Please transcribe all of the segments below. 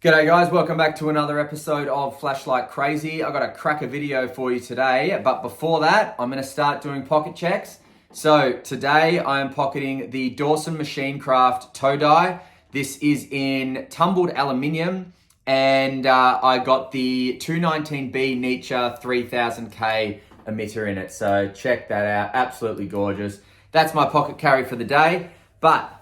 G'day guys, welcome back to another episode of Flashlight Crazy. I've got a cracker video for you today, but before that, I'm going to start doing pocket checks. So today I am pocketing the Dawson Machine Craft toe die. This is in tumbled aluminium, and I got the 219B Nietzsche 3000K emitter in it. So check that out, absolutely gorgeous. That's my pocket carry for the day, but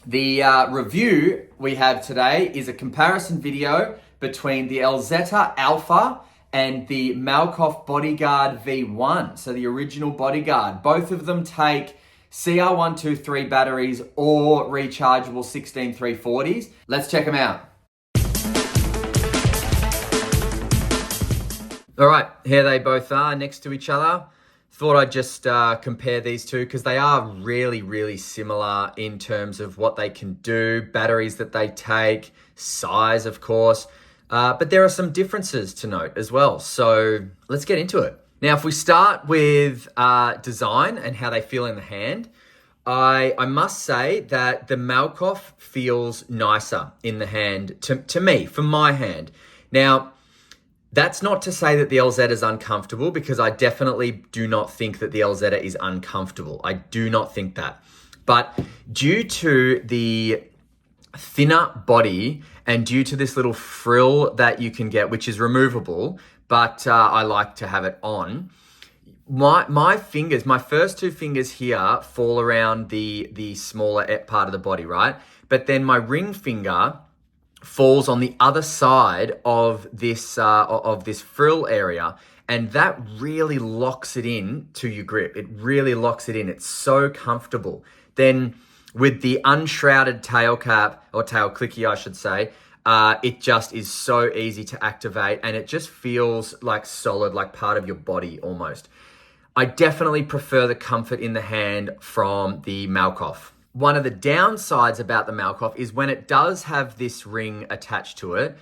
the review we have today is a comparison video between the Elzetta Alpha and the Malkoff Bodyguard V1, so the original Bodyguard. Both of them take CR123 batteries or rechargeable 16340s. Let's check them out. All right, here they both are next to each other. Thought I'd just compare these two because they are really similar in terms of what they can do, batteries that they take, size, of course. But there are some differences to note as well. So let's get into it. Now, if we start with design and how they feel in the hand, I must say that the Malkoff feels nicer in the hand to me, for my hand. Now, that's not to say that the Elzetta is uncomfortable, because I definitely do not think that the Elzetta is uncomfortable. I do not think that. But due to the thinner body and due to this little frill that you can get, which is removable, but I like to have it on, my fingers, my first two fingers here fall around the smaller part of the body, right? But then my ring finger falls on the other side of this frill area, and that really locks it in to your grip. It really locks it in. It's so comfortable. Then with the unshrouded tail cap, or tail clicky I should say, it just is so easy to activate, and it just feels like solid, like part of your body almost. I definitely prefer the comfort in the hand from the Malkoff. One of the downsides about the Malkoff is when it does have this ring attached to it,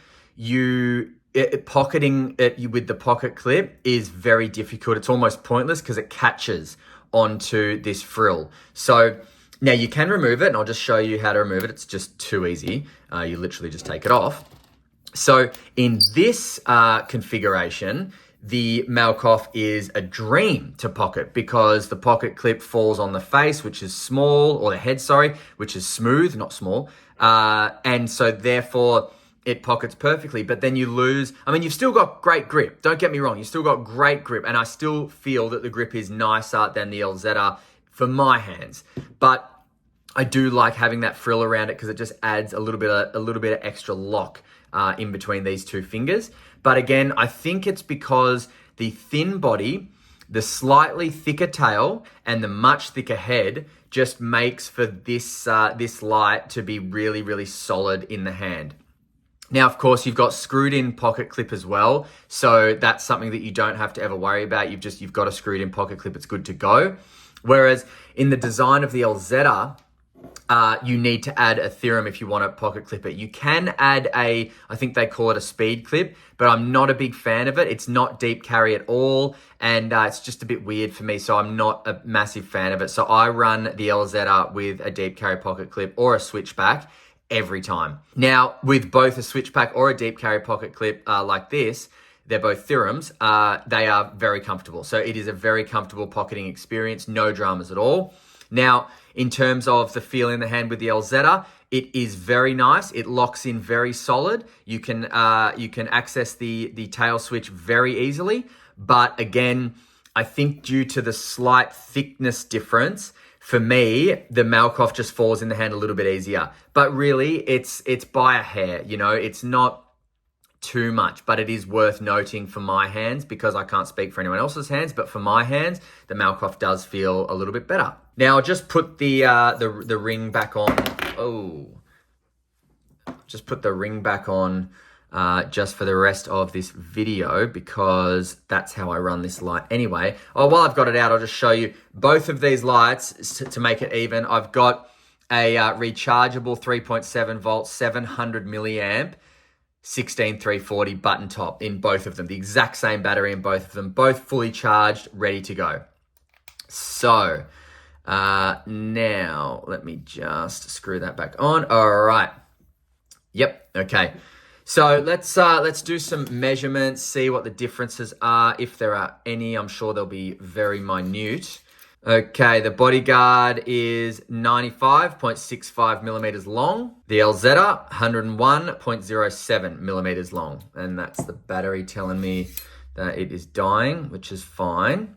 pocketing it with the pocket clip is very difficult. It's almost pointless because it catches onto this frill. So now you can remove it, and I'll just show you how to remove it. It's just too easy. You literally just take it off. So in this configuration, the Malkoff is a dream to pocket because the pocket clip falls on the face, which is small, or the head, sorry, which is smooth, not small. And so therefore it pockets perfectly, but then you lose, you've still got great grip. Don't get me wrong. You've still got great grip, and I still feel that the grip is nicer than the Elzetta for my hands. But I do like having that frill around it because it just adds a little bit of extra lock in between these two fingers. But again, I think it's because the thin body, the slightly thicker tail, and the much thicker head just makes for this light to be really solid in the hand. Now, of course, you've got screwed in pocket clip as well. So that's something that you don't have to ever worry about. You've got a screwed in pocket clip. It's good to go. Whereas in the design of the Elzetta, you need to add a theorem if you want to pocket clip it. You can add I think they call it a speed clip, but I'm not a big fan of it. It's not deep carry at all, and it's just a bit weird for me, so I'm not a massive fan of it. So I run the Elzetta with a deep carry pocket clip or a switchback every time. Now, with both a switchback or a deep carry pocket clip like this, they're both theorems, they are very comfortable. So it is a very comfortable pocketing experience, no dramas at all. Now, in terms of the feel in the hand with the Elzetta, it is very nice. It locks in very solid. You can access the tail switch very easily. But again, I think due to the slight thickness difference, for me, the Malkoff just falls in the hand a little bit easier. But really, it's by a hair. It's not too much, but it is worth noting for my hands, because I can't speak for anyone else's hands, but for my hands, the Malkoff does feel a little bit better. Now, I'll just put the ring back on. Just put the ring back on just for the rest of this video, because that's how I run this light anyway. While I've got it out, I'll just show you both of these lights to make it even. I've got a rechargeable 3.7 volt, 700 milliamp 16340 button top in both of them. The exact same battery in both of them, both fully charged, ready to go. So now let me just screw that back on. All right. Yep. Okay. So let's do some measurements, see what the differences are, if there are any. I'm sure they'll be very minute. Okay, the Bodyguard is 95.65 millimeters long. The Elzetta, 101.07 millimeters long. And that's the battery telling me that it is dying, which is fine.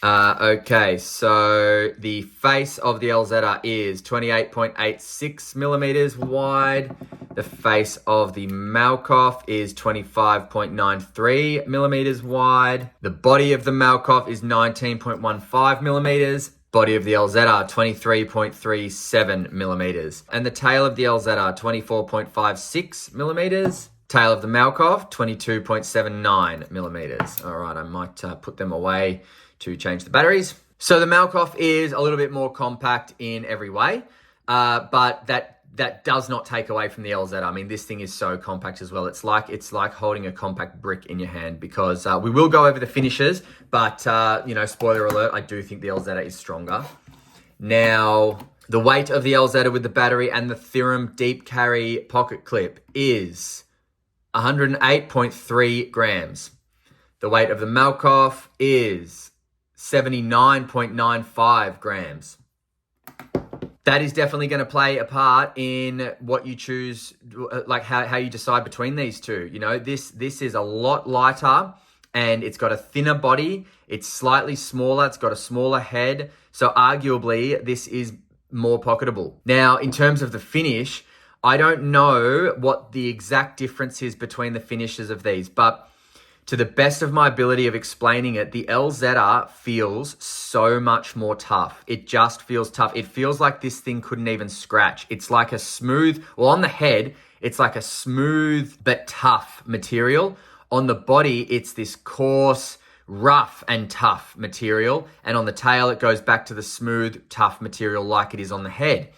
Okay, so the face of the Elzetta is 28.86 millimeters wide. The face of the Malkoff is 25.93 millimeters wide. The body of the Malkoff is 19.15 millimeters. Body of the Elzetta, 23.37 millimeters. And the tail of the Elzetta, 24.56 millimeters. Tail of the Malkoff, 22.79 millimeters. All right, I might put them away to change the batteries. So the Malkoff is a little bit more compact in every way, but that does not take away from the Elzetta. I mean, this thing is so compact as well. It's like holding a compact brick in your hand, because we will go over the finishes, but spoiler alert, I do think the Elzetta is stronger. Now, the weight of the Elzetta with the battery and the Theorem deep carry pocket clip is 108.3 grams. The weight of the Malkoff is 79.95 grams. That is definitely going to play a part in what you choose, like how you decide between these two. You know, this is a lot lighter and it's got a thinner body. It's slightly smaller. It's got a smaller head. So arguably, this is more pocketable. Now, in terms of the finish, I don't know what the exact difference is between the finishes of these, but to the best of my ability of explaining it, the Elzetta feels so much more tough. It just feels tough. It feels like this thing couldn't even scratch. It's like a smooth, well, on the head, it's like a smooth but tough material. On the body, it's this coarse, rough and tough material. And on the tail, it goes back to the smooth, tough material like it is on the head.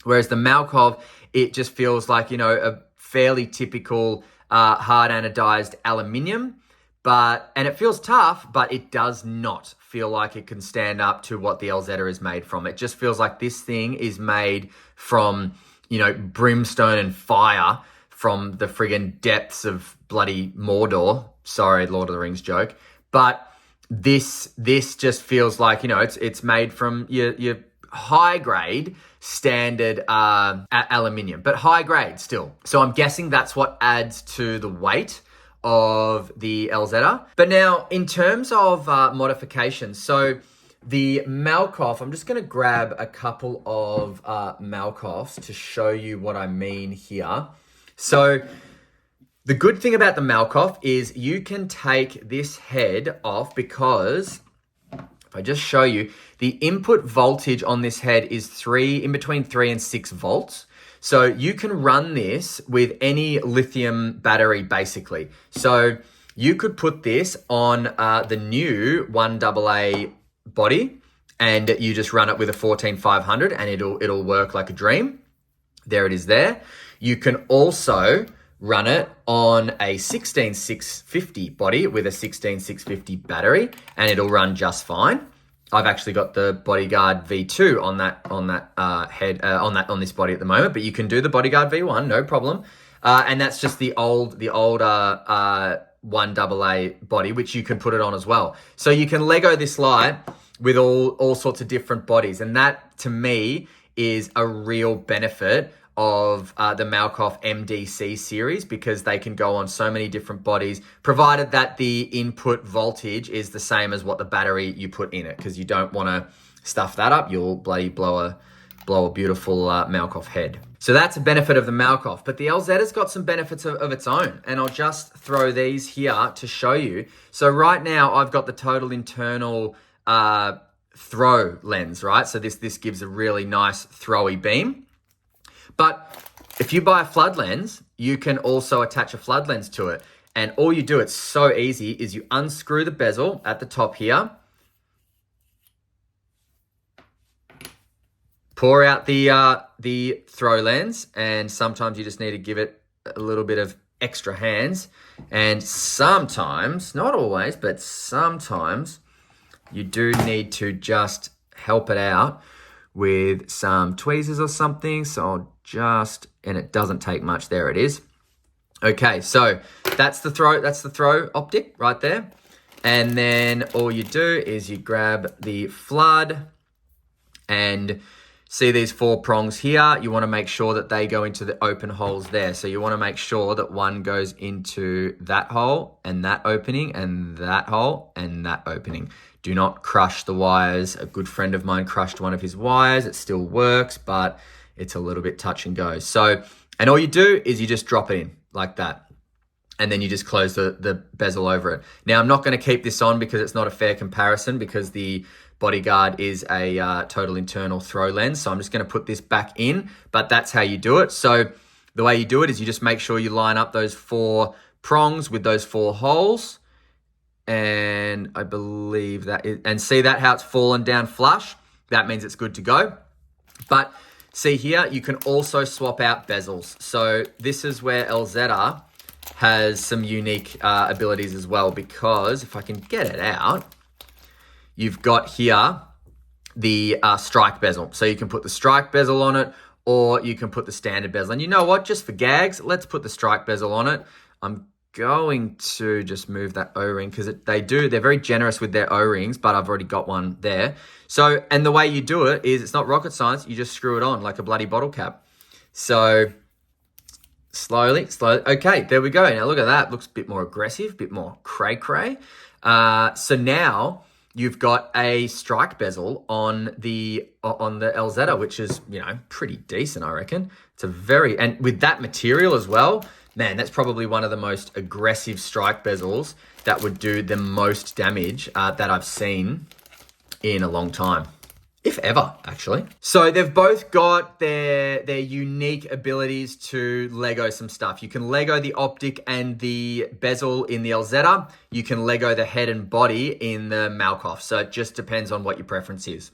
Whereas the Malkoff, it just feels like, a fairly typical hard anodized aluminium, and it feels tough, but it does not feel like it can stand up to what the Elzetta is made from. It just feels like this thing is made from, brimstone and fire from the friggin' depths of bloody Mordor. Sorry, Lord of the Rings joke. But this just feels like, it's made from your high grade standard aluminium, but high grade still. So I'm guessing that's what adds to the weight of the Elzetta. But now, in terms of modifications, so the Malkoff, I'm just going to grab a couple of Malkoffs to show you what I mean here. So the good thing about the Malkoff is you can take this head off, because if I just show you, the input voltage on this head is in between 3 and 6 volts. So you can run this with any lithium battery, basically. So you could put this on the new 1AA body, and you just run it with a 14500 and it'll work like a dream. There it is there. You can also run it on a 16650 body with a 16650 battery, and it'll run just fine. I've actually got the Bodyguard V2 on this body at the moment, but you can do the Bodyguard V1, no problem. And that's just the older 1AA body, which you can put it on as well. So you can Lego this light with all sorts of different bodies, and that to me is a real benefit of the Malkoff MDC series, because they can go on so many different bodies, provided that the input voltage is the same as what the battery you put in it, because you don't want to stuff that up. You'll bloody blow a beautiful Malkoff head. So that's a benefit of the Malkoff, but the Elzetta's got some benefits of its own, and I'll just throw these here to show you. So right now I've got the total internal throw lens, right? So this gives a really nice throwy beam. But if you buy a flood lens, you can also attach a flood lens to it. And all you do, it's so easy, is you unscrew the bezel at the top here, pour out the throw lens, and sometimes you just need to give it a little bit of extra hands. And sometimes, not always, but sometimes you do need to just help it out with some tweezers or something. So I'll and it doesn't take much. There it is. Okay, so that's the throw optic right there. And then all you do is you grab the flood and see these 4 prongs here. You want to make sure that they go into the open holes there. So you want to make sure that one goes into that hole and that opening and that hole and that opening. Do not crush the wires. A good friend of mine crushed one of his wires. It still works, but it's a little bit touch and go. So, and all you do is you just drop it in like that. And then you just close the bezel over it. Now, I'm not going to keep this on because it's not a fair comparison because the Bodyguard is a total internal throw lens. So I'm just going to put this back in, but that's how you do it. So the way you do it is you just make sure you line up those 4 prongs with those 4 holes. And I believe that is, and see that how it's fallen down flush? That means it's good to go. But see here, you can also swap out bezels. So this is where Elzetta has some unique abilities as well, because if I can get it out, you've got here the strike bezel. So you can put the strike bezel on it, or you can put the standard bezel. And you know what? Just for gags, let's put the strike bezel on it. I'm going to just move that O-ring because they're very generous with their O-rings, but I've already got one there. So, and the way you do it is it's not rocket science. You just screw it on like a bloody bottle cap. So slowly. Okay, there we go. Now look at that. Looks a bit more aggressive, a bit more cray-cray. So now you've got a strike bezel on the Elzetta, which is, pretty decent, I reckon. It's and with that material as well, man, that's probably one of the most aggressive strike bezels that would do the most damage that I've seen in a long time. If ever, actually. So they've both got their unique abilities to Lego some stuff. You can Lego the optic and the bezel in the Elzetta. You can Lego the head and body in the Malkoff. So it just depends on what your preference is.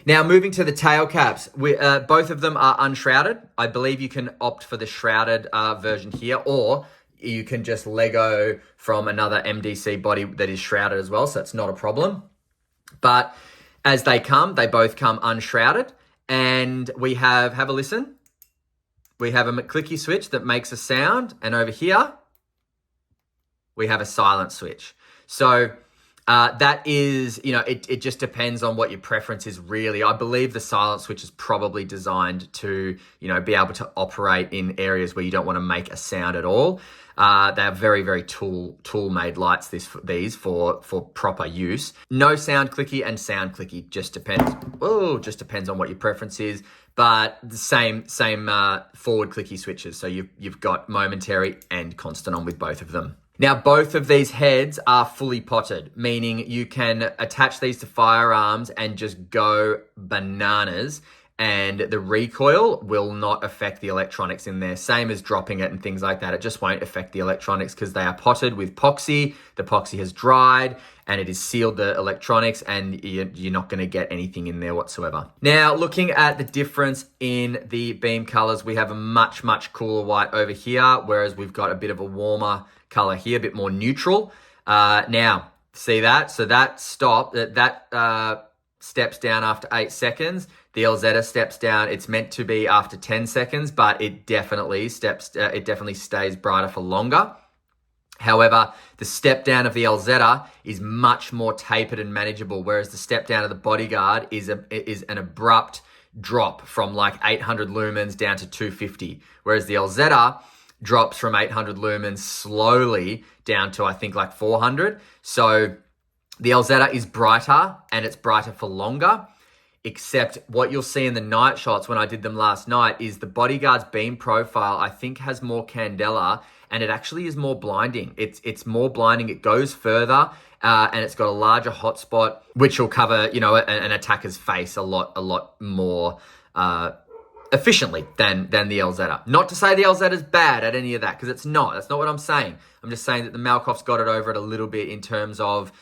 Now, moving to the tail caps. Both of them are unshrouded. I believe you can opt for the shrouded version here, or you can just Lego from another MDC body that is shrouded as well. So it's not a problem. But as they both come unshrouded, and we have a listen. We have a clicky switch that makes a sound, and over here, we have a silent switch. So that is, it just depends on what your preference is really. I believe the silent switch is probably designed to, be able to operate in areas where you don't want to make a sound at all. They are very, very tool-made lights, these for proper use. No sound clicky and sound clicky, just depends on what your preference is. But the same forward clicky switches. So you've got momentary and constant on with both of them. Now, both of these heads are fully potted, meaning you can attach these to firearms and just go bananas, and the recoil will not affect the electronics in there. Same as dropping it and things like that. It just won't affect the electronics because they are potted with epoxy. The epoxy has dried and it has sealed the electronics, and you're not going to get anything in there whatsoever. Now, looking at the difference in the beam colors, we have a much, much cooler white over here, whereas we've got a bit of a warmer color here, a bit more neutral. Now, see that? So that steps down after 8 seconds. The Elzetta steps down. It's meant to be after 10 seconds, but it definitely stays brighter for longer. However, the step down of the Elzetta is much more tapered and manageable, whereas the step down of the Bodyguard is an abrupt drop from like 800 lumens down to 250, whereas the Elzetta drops from 800 lumens slowly down to, I think, like 400. So the Elzetta is brighter, and it's brighter for longer, except what you'll see in the night shots when I did them last night is the Bodyguard's beam profile, I think, has more candela, and it actually is more blinding. It's more blinding. It goes further, and it's got a larger hotspot, which will cover, an attacker's face a lot more efficiently than the Elzetta. Not to say the Elzetta's bad at any of that, because it's not. That's not what I'm saying. I'm just saying that the Malkoff's got it over it a little bit in terms of,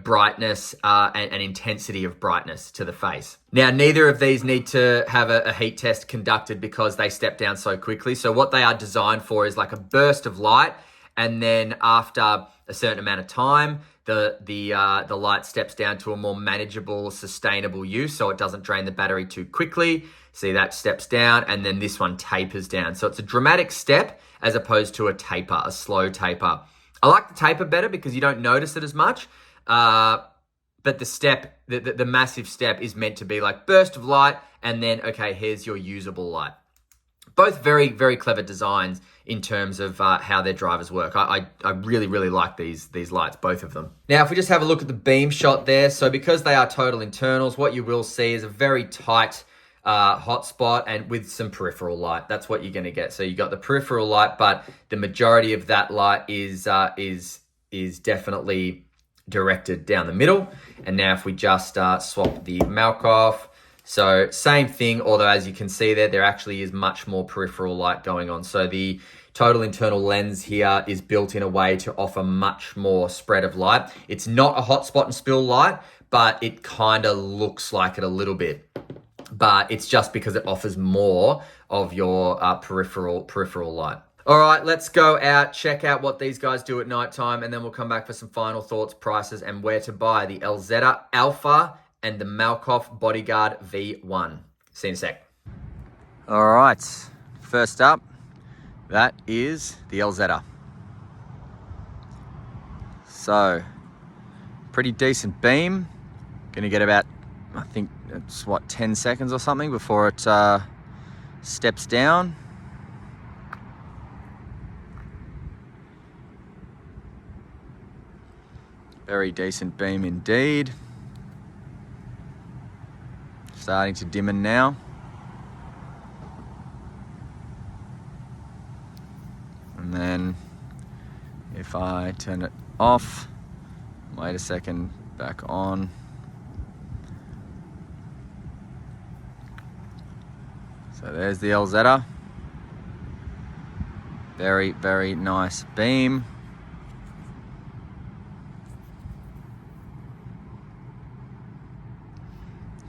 brightness and intensity of brightness to the face. Now, neither of these need to have a heat test conducted because they step down so quickly. So what they are designed for is like a burst of light, and then after a certain amount of time, the light steps down to a more manageable, sustainable use, so it doesn't drain the battery too quickly. See, that steps down, and then this one tapers down. So it's a dramatic step as opposed to a taper, a slow taper. I like the taper better because you don't notice it as much. But the step, the massive step is meant to be like burst of light, and then, okay, here's your usable light. Both very, very clever designs in terms of how their drivers work. I really, really like these lights, both of them. Now, if we just have a look at the beam shot there, so because they are total internals, what you will see is a very tight hotspot and with some peripheral light. That's what you're going to get. So you got the peripheral light, but the majority of that light is definitely directed down the middle. And now if we just swap the Malkoff, so same thing, although as you can see there actually is much more peripheral light going on. So the total internal lens here is built in a way to offer much more spread of light. It's not a hotspot and spill light, but it kind of looks like it a little bit. But it's just because it offers more of your peripheral light. All right, let's go out, check out what these guys do at nighttime, and then we'll come back for some final thoughts, prices, and where to buy the Elzetta Alpha and the Malkoff Bodyguard V1. See you in a sec. All right, first up, that is the Elzetta. So, pretty decent beam. Gonna get about, I think it's 10 seconds or something before it steps down. Very decent beam indeed. Starting to dimmen now. And then if I turn it off, wait a second, back on. So there's the Elzetta. Very, very nice beam.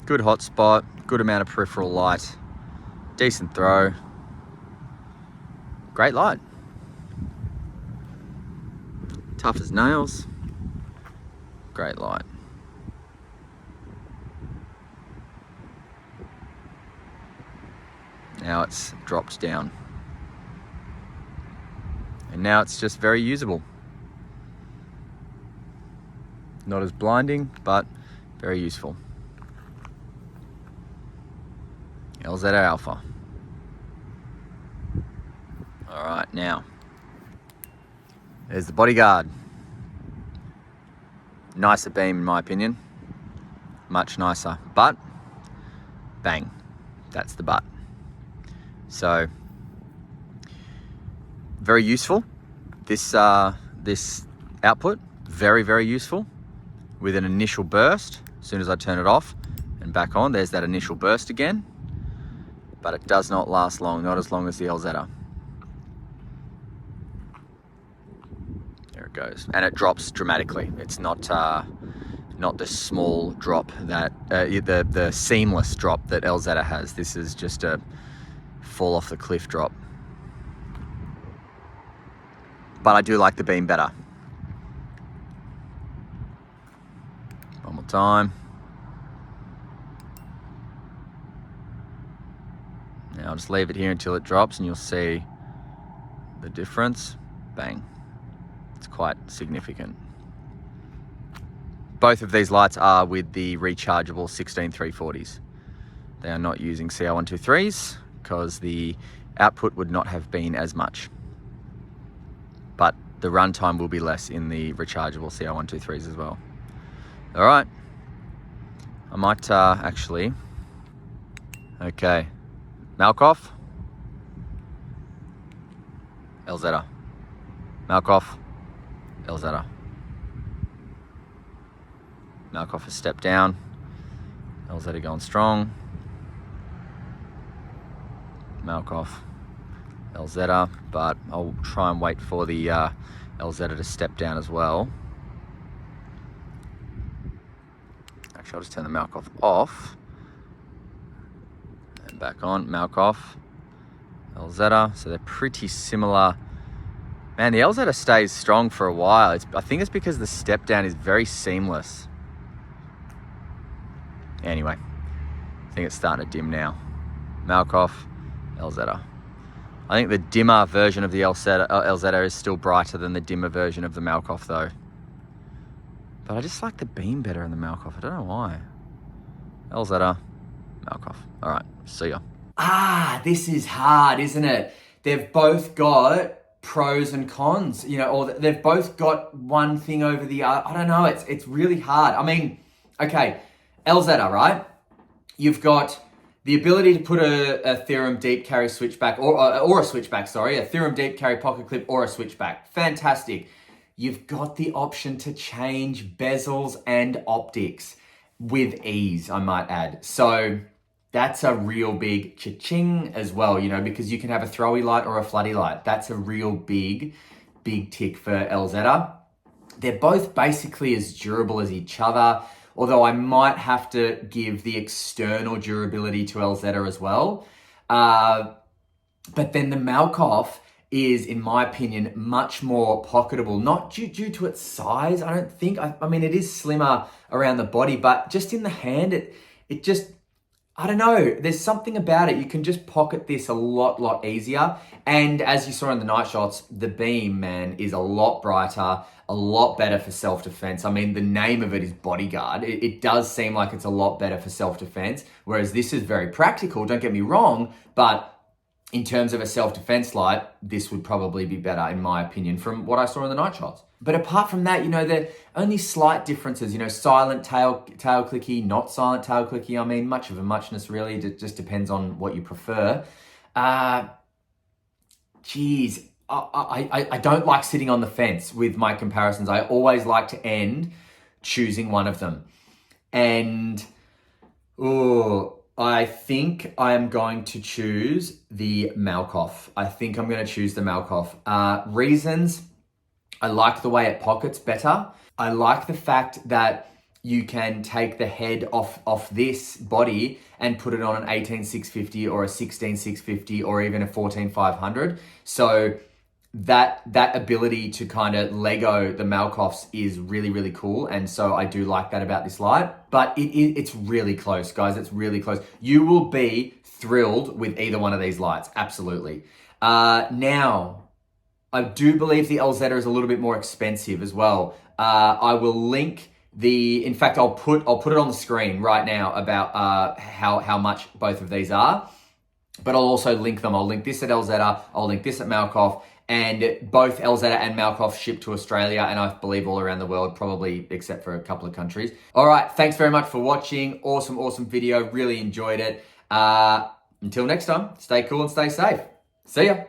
Good hotspot, good amount of peripheral light, decent throw, great light. Tough as nails, great light. Now it's dropped down. And now it's just very usable. Not as blinding, but very useful. Elzetta Alpha. All right, now there's the Bodyguard. Nicer beam in my opinion, much nicer, but bang, that's the but. So very useful. This output, very, very useful with an initial burst. As soon as I turn it off and back on, there's that initial burst again. But it does not last long, not as long as the Elzetta. There it goes. And it drops dramatically. It's not the small drop that, the seamless drop that Elzetta has. This is just a fall off the cliff drop. But I do like the beam better. One more time. Now I'll just leave it here until it drops and you'll see the difference. Bang. It's quite significant. Both of these lights are with the rechargeable 16340s. They are not using CR123s because the output would not have been as much. But the runtime will be less in the rechargeable CR123s as well. All right. I might actually... Okay. Malkoff, Elzetta. Malkoff, Elzetta. Malkoff has stepped down. Elzetta going strong. Malkoff, Elzetta, but I'll try and wait for the Elzetta to step down as well. Actually, I'll just turn the Malkoff off. Back on, Malkoff, Elzetta. So they're pretty similar Man, the Elzetta stays strong for a while. I think it's because the step down is very seamless. Anyway, I think it's starting to dim now. Malkoff, Elzetta. I think the dimmer version of the Elzetta is still brighter than the dimmer version of the Malkoff though. But I just like the beam better in the Malkoff. I don't know why. Elzetta, Malkoff. All right, see ya. This is hard, isn't it? They've both got pros and cons, you know, or they've both got one thing over the other. I don't know. It's really hard. I mean, okay, Elzetta, right? You've got the ability to put a Theorem deep carry switchback or a switchback, sorry, a Theorem deep carry pocket clip or a switchback. Fantastic. You've got the option to change bezels and optics with ease, I might add. So that's a real big cha-ching as well, you know, because you can have a throwy light or a floody light. That's a real big tick for Elzetta. They're both basically as durable as each other, although I might have to give the external durability to Elzetta as well. But then the Malkoff is, in my opinion, much more pocketable, not due to its size, I don't think. I mean, it is slimmer around the body, but just in the hand, it just, I don't know, there's something about it. You can just pocket this a lot easier. And as you saw in the night shots, the beam, man, is a lot brighter, a lot better for self-defense. I mean, the name of it is bodyguard. It does seem like it's a lot better for self-defense, whereas this is very practical, don't get me wrong, but in terms of a self-defense light, this would probably be better, in my opinion, from what I saw in the night shots. But apart from that, you know, there are only slight differeces, you know, silent tail clicky, not silent tail clicky. I mean, much of a muchness, really. It just depends on what you prefer. Geez, I don't like sitting on the fence with my comparisons. I always like to end choosing one of them. And, I think I am going to choose the Malkoff. I think I'm going to choose the Malkoff. Reasons, I like the way it pockets better. I like the fact that you can take the head off this body and put it on an 18650 or a 16650 or even a 14500. So that ability to kind of Lego the Malkoffs is really cool. And so I do like that about this light, but it's really close, guys. It's really close. You will be thrilled with either one of these lights. Absolutely. Now, I do believe the Elzetta is a little bit more expensive as well. I will link in fact, I'll put it on the screen right now about how much both of these are, but I'll also link them. I'll link this at Elzetta, I'll link this at Malkoff, and both Elzetta and Malkoff ship to Australia, and I believe all around the world, probably except for a couple of countries. All right, thanks very much for watching. Awesome video, really enjoyed it. Until next time, stay cool and stay safe. See ya.